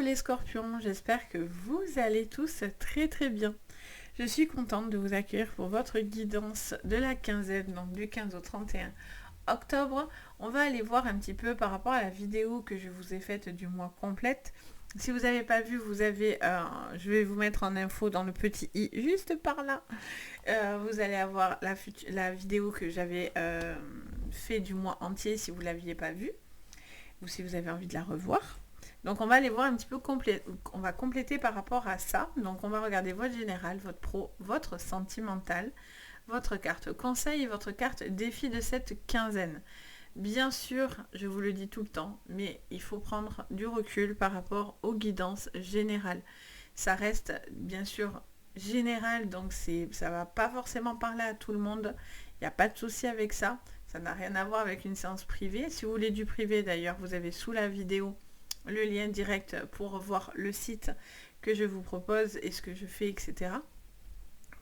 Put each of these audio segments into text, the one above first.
les scorpions, j'espère que vous allez tous très très bien. Je suis contente de vous accueillir pour votre guidance de la quinzaine, donc du 15 au 31 octobre. On va aller voir un petit peu par rapport à la vidéo que je vous ai faite du mois complète. Si vous n'avez pas vu, vous avez, je vais vous mettre en info dans le petit i juste par là. Vous allez avoir la vidéo que j'avais fait du mois entier si vous ne l'aviez pas vue ou si vous avez envie de la revoir. Donc on va aller voir un petit peu on va compléter par rapport à ça. Donc on va regarder votre général, votre pro, votre sentimental, votre carte conseil et votre carte défi de cette quinzaine. Bien sûr, je vous le dis tout le temps, mais il faut prendre du recul par rapport aux guidances générales. Ça reste bien sûr général, donc ça va pas forcément parler à tout le monde. Il n'y a pas de souci avec ça. Ça n'a rien à voir avec une séance privée. Si vous voulez du privé d'ailleurs, vous avez sous la vidéo le lien direct pour voir le site que je vous propose et ce que je fais, etc.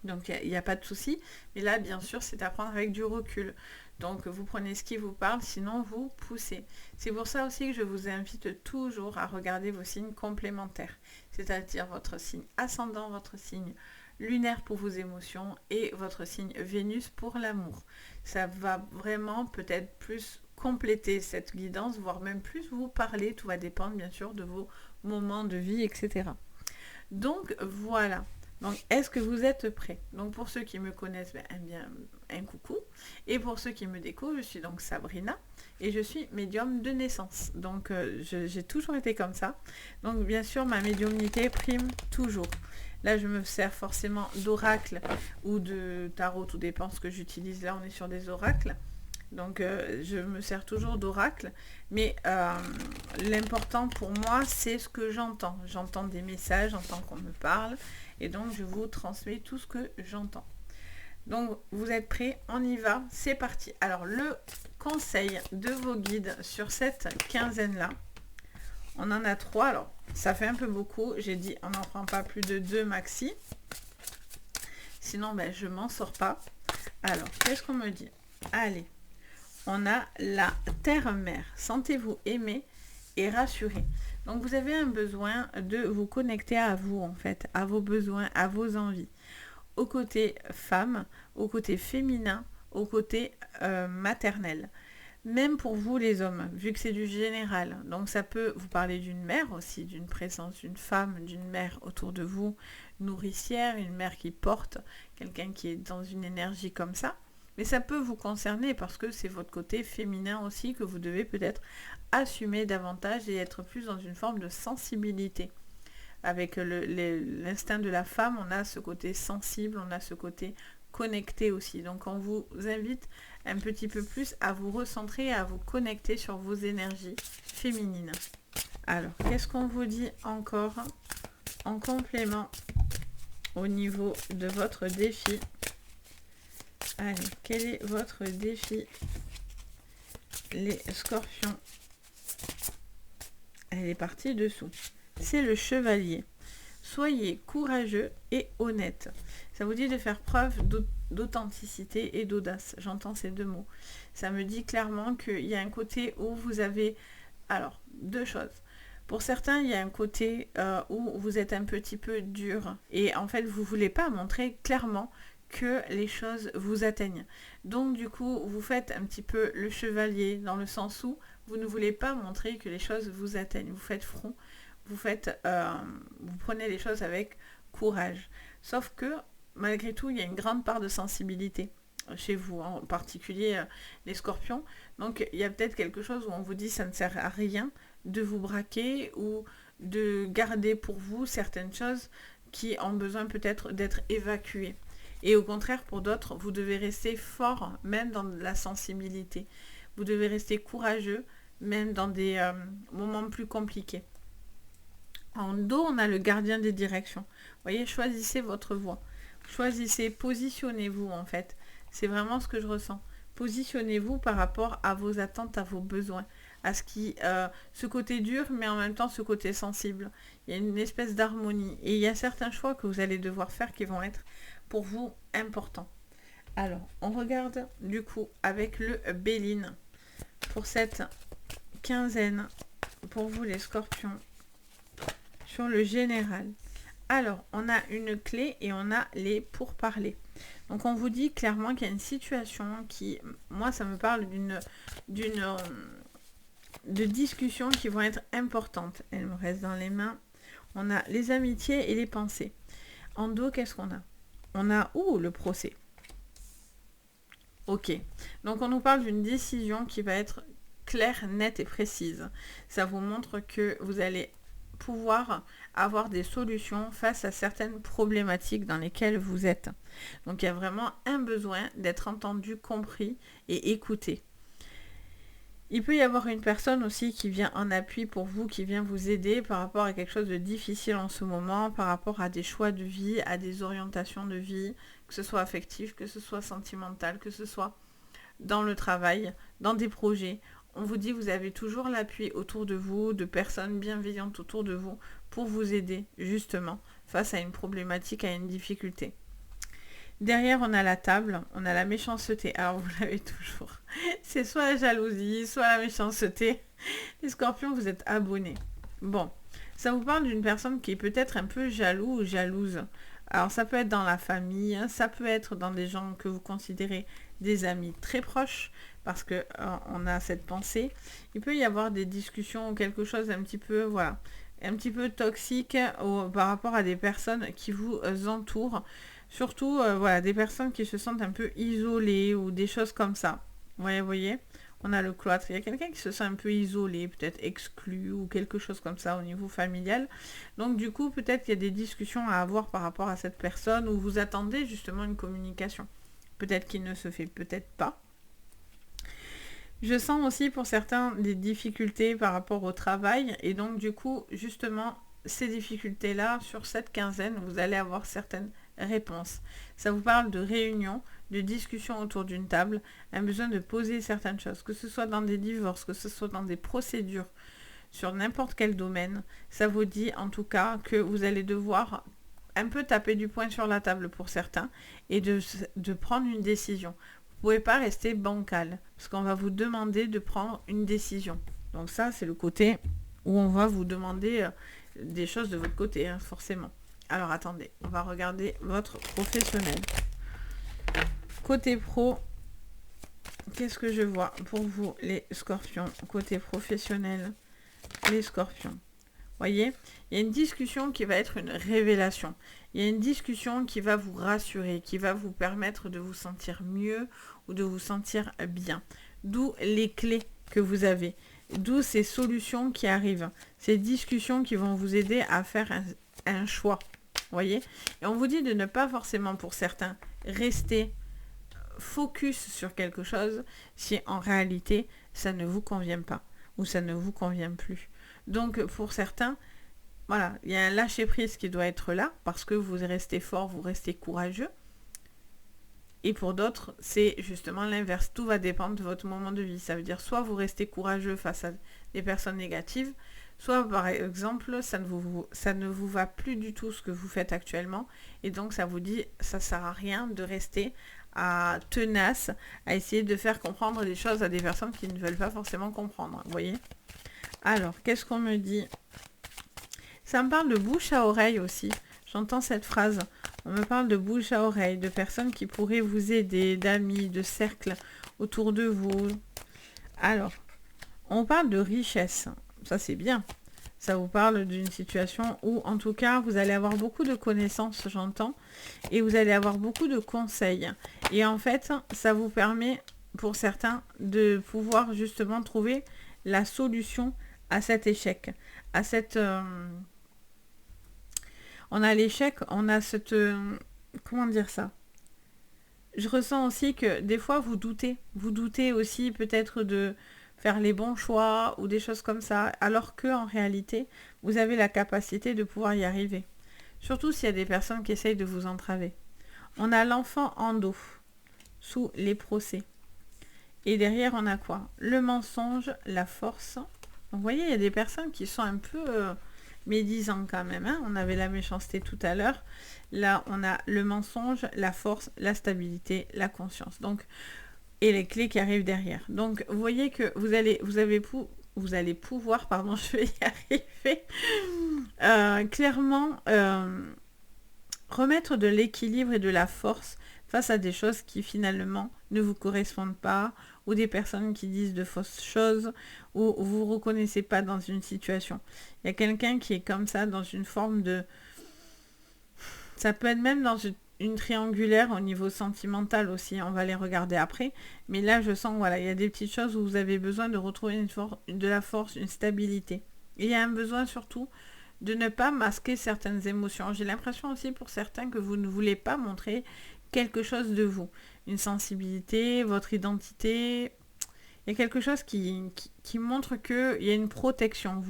Donc il n'y a pas de souci. Mais là, bien sûr, c'est à prendre avec du recul. Donc vous prenez ce qui vous parle, sinon vous poussez. C'est pour ça aussi que je vous invite toujours à regarder vos signes complémentaires. C'est-à-dire votre signe ascendant, votre signe lunaire pour vos émotions et votre signe Vénus pour l'amour. Ça va vraiment peut-être plus compléter cette guidance, voire même plus vous parler. Tout va dépendre bien sûr de vos moments de vie, etc. Donc voilà. Donc est-ce que vous êtes prêts? Donc pour ceux qui me connaissent, bien un coucou. Et pour ceux qui me découvrent, je suis donc Sabrina et je suis médium de naissance. Donc j'ai toujours été comme ça. Donc bien sûr ma médiumnité prime toujours. Là je me sers forcément d'oracle ou de tarot, tout dépend ce que j'utilise. Là on est sur des oracles. Donc je me sers toujours d'oracle, mais l'important pour moi c'est ce que j'entends. J'entends des messages, j'entends qu'on me parle et donc je vous transmets tout ce que j'entends. Donc vous êtes prêts? On y va, c'est parti. Alors le conseil de vos guides sur cette quinzaine là, on en a 3, alors ça fait un peu beaucoup, j'ai dit on n'en prend pas plus de 2 maxi, sinon je m'en sors pas. Alors qu'est-ce qu'on me dit? Allez, on a la terre-mère. Sentez-vous aimé et rassuré. Donc vous avez un besoin de vous connecter à vous en fait, à vos besoins, à vos envies. Au côté femme, au côté féminin, au côté maternel. Même pour vous les hommes, vu que c'est du général. Donc ça peut vous parler d'une mère aussi, d'une présence d'une femme, d'une mère autour de vous, nourricière, une mère qui porte, quelqu'un qui est dans une énergie comme ça. Mais ça peut vous concerner parce que c'est votre côté féminin aussi que vous devez peut-être assumer davantage et être plus dans une forme de sensibilité. Avec l'instinct de la femme, on a ce côté sensible, on a ce côté connecté aussi. Donc on vous invite un petit peu plus à vous recentrer, à vous connecter sur vos énergies féminines. Alors, qu'est-ce qu'on vous dit encore en complément au niveau de votre défi? Allez, quel est votre défi, les scorpions? Elle est partie dessous. C'est le chevalier. Soyez courageux et honnête. Ça vous dit de faire preuve d'authenticité et d'audace. J'entends ces deux mots. Ça me dit clairement qu'il y a un côté où vous avez... Alors, 2 choses. Pour certains, il y a un côté où vous êtes un petit peu dur. Et en fait, vous ne voulez pas montrer clairement que les choses vous atteignent. Donc du coup, vous faites un petit peu le chevalier dans le sens où vous ne voulez pas montrer que les choses vous atteignent. Vous faites front, vous prenez les choses avec courage. Sauf que malgré tout, il y a une grande part de sensibilité chez vous, en particulier les scorpions. Donc il y a peut-être quelque chose où on vous dit ça ne sert à rien de vous braquer ou de garder pour vous certaines choses qui ont besoin peut-être d'être évacuées. Et au contraire, pour d'autres, vous devez rester fort, même dans la sensibilité. Vous devez rester courageux, même dans des moments plus compliqués. En dos, on a le gardien des directions. Vous voyez, choisissez votre voie. Choisissez, positionnez-vous en fait. C'est vraiment ce que je ressens. Positionnez-vous par rapport à vos attentes, à vos besoins, à ce côté dur, mais en même temps ce côté sensible. Il y a une espèce d'harmonie. Et il y a certains choix que vous allez devoir faire qui vont être pour vous importants. Alors, on regarde du coup avec le Béline pour cette quinzaine, pour vous les scorpions. sur le général. Alors, on a une clé et on a les pourparlers. Donc, on vous dit clairement qu'il y a une situation qui, moi, ça me parle de discussions qui vont être importantes. Elle me reste dans les mains. On a les amitiés et les pensées. En dos, qu'est-ce qu'on a? On a, le procès. Ok. Donc, on nous parle d'une décision qui va être claire, nette et précise. Ça vous montre que vous allez pouvoir avoir des solutions face à certaines problématiques dans lesquelles vous êtes. Donc, il y a vraiment un besoin d'être entendu, compris et écouté. Il peut y avoir une personne aussi qui vient en appui pour vous, qui vient vous aider par rapport à quelque chose de difficile en ce moment, par rapport à des choix de vie, à des orientations de vie, que ce soit affectif, que ce soit sentimental, que ce soit dans le travail, dans des projets. On vous dit, vous avez toujours l'appui autour de vous, de personnes bienveillantes autour de vous pour vous aider justement face à une problématique, à une difficulté. Derrière, on a la table, on a la méchanceté. Alors, vous l'avez toujours. C'est soit la jalousie, soit la méchanceté. Les scorpions, vous êtes abonnés. Bon, ça vous parle d'une personne qui est peut-être un peu jaloux ou jalouse. Alors, ça peut être dans la famille, ça peut être dans des gens que vous considérez des amis très proches, parce que on a cette pensée. Il peut y avoir des discussions ou quelque chose un petit peu, un petit peu toxique par rapport à des personnes qui vous entourent. Surtout, des personnes qui se sentent un peu isolées ou des choses comme ça. Vous voyez, on a le cloître. Il y a quelqu'un qui se sent un peu isolé, peut-être exclu ou quelque chose comme ça au niveau familial. Donc du coup, peut-être qu'il y a des discussions à avoir par rapport à cette personne où vous attendez justement une communication. Peut-être qu'il ne se fait peut-être pas. Je sens aussi pour certains des difficultés par rapport au travail. Et donc du coup, justement, ces difficultés-là, sur cette quinzaine, vous allez avoir certaines réponses. Ça vous parle de réunion, de discussion autour d'une table, un besoin de poser certaines choses, que ce soit dans des divorces, que ce soit dans des procédures, sur n'importe quel domaine. Ça vous dit en tout cas que vous allez devoir un peu taper du poing sur la table pour certains et de prendre une décision. Vous ne pouvez pas rester bancal, parce qu'on va vous demander de prendre une décision. Donc ça, c'est le côté où on va vous demander des choses de votre côté, forcément. Alors attendez, on va regarder votre professionnel. Côté pro, qu'est-ce que je vois pour vous, les scorpions? Côté professionnel, les scorpions. Voyez, il y a une discussion qui va être une révélation. Il y a une discussion qui va vous rassurer, qui va vous permettre de vous sentir mieux ou de vous sentir bien. D'où les clés que vous avez. D'où ces solutions qui arrivent. Ces discussions qui vont vous aider à faire un choix. Voyez, et on vous dit de ne pas forcément, pour certains, rester focus sur quelque chose si en réalité ça ne vous convient pas ou ça ne vous convient plus. Donc pour certains, il y a un lâcher prise qui doit être là parce que vous restez fort, vous restez courageux. Et pour d'autres, c'est justement l'inverse. Tout va dépendre de votre moment de vie. Ça veut dire soit vous restez courageux face à des personnes négatives, soit par exemple, ça ne vous va plus du tout ce que vous faites actuellement. Et donc ça vous dit, ça ne sert à rien de rester tenace, à essayer de faire comprendre des choses à des personnes qui ne veulent pas forcément comprendre. Vous voyez? Alors, qu'est-ce qu'on me dit? Ça me parle de bouche à oreille aussi. J'entends cette phrase. On me parle de bouche à oreille, de personnes qui pourraient vous aider, d'amis, de cercles autour de vous. Alors, on parle de richesse. Ça, c'est bien. Ça vous parle d'une situation où, en tout cas, vous allez avoir beaucoup de connaissances, j'entends, et vous allez avoir beaucoup de conseils. Et en fait, ça vous permet, pour certains, de pouvoir justement trouver la solution à cet échec, à cette... On a l'échec, on a cette... comment dire ça? Je ressens aussi que des fois, vous doutez. Vous doutez aussi peut-être de faire les bons choix ou des choses comme ça, alors que en réalité, vous avez la capacité de pouvoir y arriver. Surtout s'il y a des personnes qui essayent de vous entraver. On a l'enfant en dos, sous les procès. Et derrière, on a quoi? Le mensonge, la force. Donc, vous voyez, il y a des personnes qui sont un peu médisants quand même. On avait la méchanceté tout à l'heure. Là, on a le mensonge, la force, la stabilité, la conscience. Donc, et les clés qui arrivent derrière. Donc, vous voyez que vous allez pouvoir, je vais y arriver, clairement, remettre de l'équilibre et de la force face à des choses qui finalement ne vous correspondent pas, ou des personnes qui disent de fausses choses, ou vous ne vous reconnaissez pas dans une situation. Il y a quelqu'un qui est comme ça, dans une forme de... Ça peut être même dans une triangulaire au niveau sentimental aussi, on va les regarder après. Mais là, je sens, voilà, il y a des petites choses où vous avez besoin de retrouver de la force, une stabilité. Et il y a un besoin surtout de ne pas masquer certaines émotions. J'ai l'impression aussi pour certains que vous ne voulez pas montrer quelque chose de vous. Une sensibilité, votre identité. Il y a quelque chose qui montre qu'il y a une protection.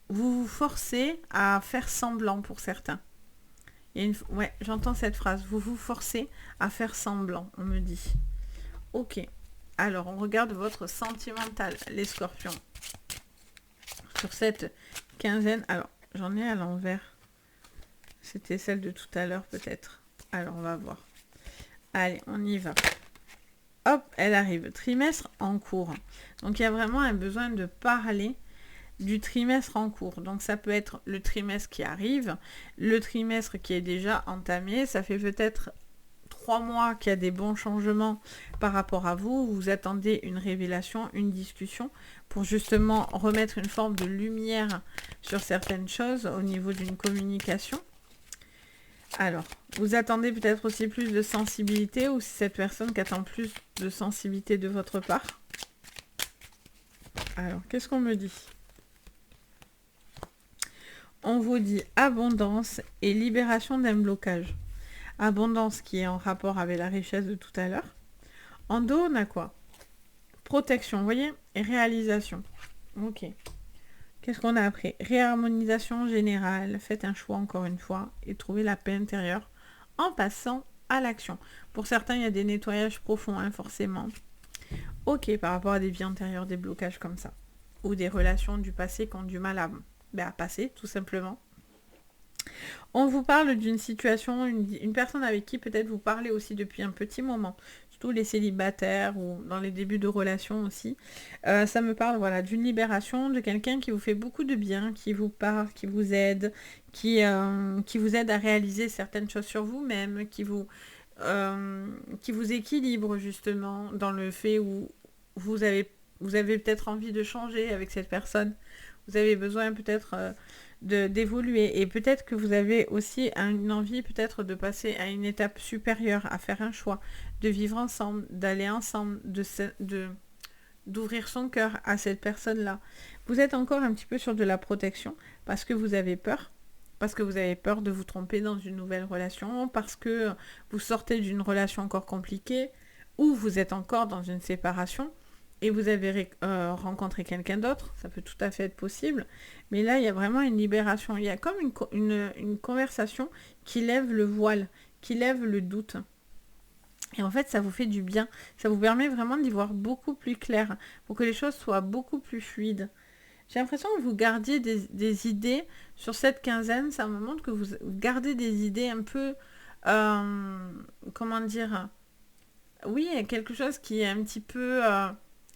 Vous forcez à faire semblant pour certains. Ouais, j'entends cette phrase. Vous vous forcez à faire semblant, on me dit. Ok. Alors, on regarde votre sentimental, les scorpions. Sur cette quinzaine. Alors, j'en ai à l'envers. C'était celle de tout à l'heure, peut-être. Alors, on va voir. Allez, on y va. Hop, elle arrive. Trimestre en cours. Donc, il y a vraiment un besoin de parler du trimestre en cours. Donc ça peut être le trimestre qui arrive, le trimestre qui est déjà entamé, ça fait peut-être 3 mois qu'il y a des bons changements par rapport à vous, vous attendez une révélation, une discussion pour justement remettre une forme de lumière sur certaines choses au niveau d'une communication. Alors, vous attendez peut-être aussi plus de sensibilité, ou c'est cette personne qui attend plus de sensibilité de votre part. Alors, qu'est-ce qu'on me dit ? On vous dit abondance et libération d'un blocage. Abondance qui est en rapport avec la richesse de tout à l'heure. En dos, on a quoi ? Protection, vous voyez ? Et réalisation. Ok. Qu'est-ce qu'on a après ? Réharmonisation générale. Faites un choix encore une fois et trouvez la paix intérieure en passant à l'action. Pour certains, il y a des nettoyages profonds, hein, forcément. Ok, par rapport à des vies antérieures, des blocages comme ça. Ou des relations du passé qui ont du mal à passer, tout simplement. On vous parle d'une situation, une personne avec qui peut-être vous parlez aussi depuis un petit moment, surtout les célibataires ou dans les débuts de relations aussi. Ça me parle, voilà, d'une libération, de quelqu'un qui vous fait beaucoup de bien, qui vous parle, qui vous aide, qui vous aide à réaliser certaines choses sur vous-même, qui vous équilibre justement dans le fait où vous avez peut-être envie de changer avec cette personne. Vous avez besoin peut-être d'évoluer, et peut-être que vous avez aussi une envie peut-être de passer à une étape supérieure, à faire un choix, de vivre ensemble, d'aller ensemble, d'ouvrir son cœur à cette personne-là. Vous êtes encore un petit peu sur de la protection parce que vous avez peur. Parce que vous avez peur de vous tromper dans une nouvelle relation, parce que vous sortez d'une relation encore compliquée, ou vous êtes encore dans une séparation, et vous avez rencontré quelqu'un d'autre, ça peut tout à fait être possible, mais là il y a vraiment une libération, il y a comme une conversation qui lève le voile, qui lève le doute. Et en fait ça vous fait du bien, ça vous permet vraiment d'y voir beaucoup plus clair, pour que les choses soient beaucoup plus fluides. J'ai l'impression que vous gardiez des idées sur cette quinzaine, ça me montre que vous gardez des idées un peu, comment dire, oui, quelque chose qui est un petit peu...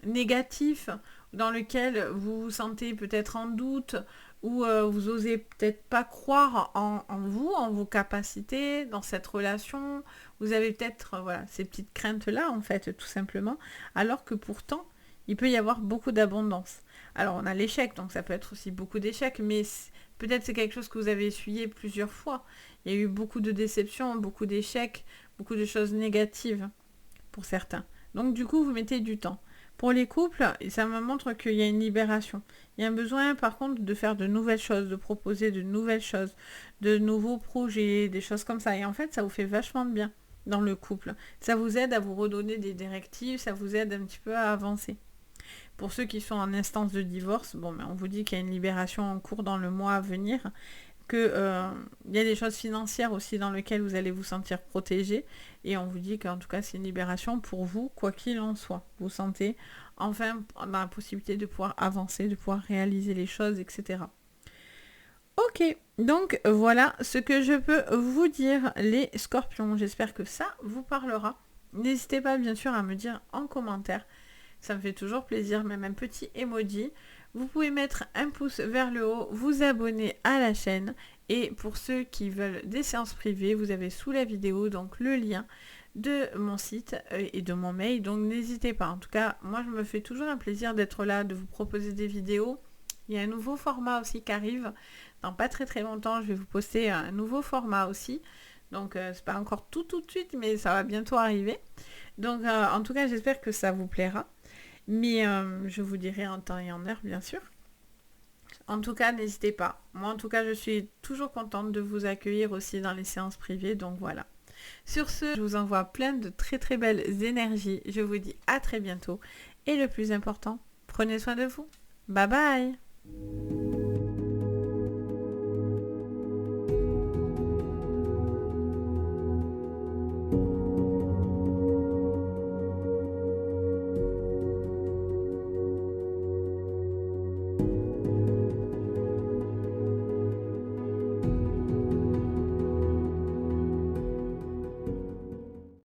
négatif, dans lequel vous vous sentez peut-être en doute, ou vous osez peut-être pas croire en vous, en vos capacités, dans cette relation. Vous avez peut-être voilà, ces petites craintes-là, en fait, tout simplement, alors que pourtant, il peut y avoir beaucoup d'abondance. Alors, on a l'échec, donc ça peut être aussi beaucoup d'échecs, mais peut-être c'est quelque chose que vous avez essuyé plusieurs fois. Il y a eu beaucoup de déceptions, beaucoup d'échecs, beaucoup de choses négatives pour certains. Donc, du coup, vous mettez du temps. Pour les couples, ça me montre qu'il y a une libération. Il y a un besoin par contre de faire de nouvelles choses, de proposer de nouvelles choses, de nouveaux projets, des choses comme ça. Et en fait, ça vous fait vachement de bien dans le couple. Ça vous aide à vous redonner des directives, ça vous aide un petit peu à avancer. Pour ceux qui sont en instance de divorce, bon, on vous dit qu'il y a une libération en cours dans le mois à venir, qu'il y a des choses financières aussi dans lesquelles vous allez vous sentir protégé, et on vous dit qu'en tout cas c'est une libération pour vous, quoi qu'il en soit. Vous sentez enfin dans la possibilité de pouvoir avancer, de pouvoir réaliser les choses, etc. Ok, donc voilà ce que je peux vous dire, les scorpions. J'espère que ça vous parlera. N'hésitez pas bien sûr à me dire en commentaire. Ça me fait toujours plaisir, même un petit emoji vous pouvez mettre un pouce vers le haut, vous abonner à la chaîne. Et pour ceux qui veulent des séances privées, vous avez sous la vidéo donc le lien de mon site et de mon mail. Donc n'hésitez pas. En tout cas, moi je me fais toujours un plaisir d'être là, de vous proposer des vidéos. Il y a un nouveau format aussi qui arrive. Dans pas très longtemps, je vais vous poster un nouveau format aussi. Donc c'est pas encore tout de suite, mais ça va bientôt arriver. Donc en tout cas, j'espère que ça vous plaira. Mais je vous dirai en temps et en heure, bien sûr. En tout cas, n'hésitez pas. Moi, en tout cas, je suis toujours contente de vous accueillir aussi dans les séances privées. Donc voilà. Sur ce, je vous envoie plein de très belles énergies. Je vous dis à très bientôt. Et le plus important, prenez soin de vous. Bye bye.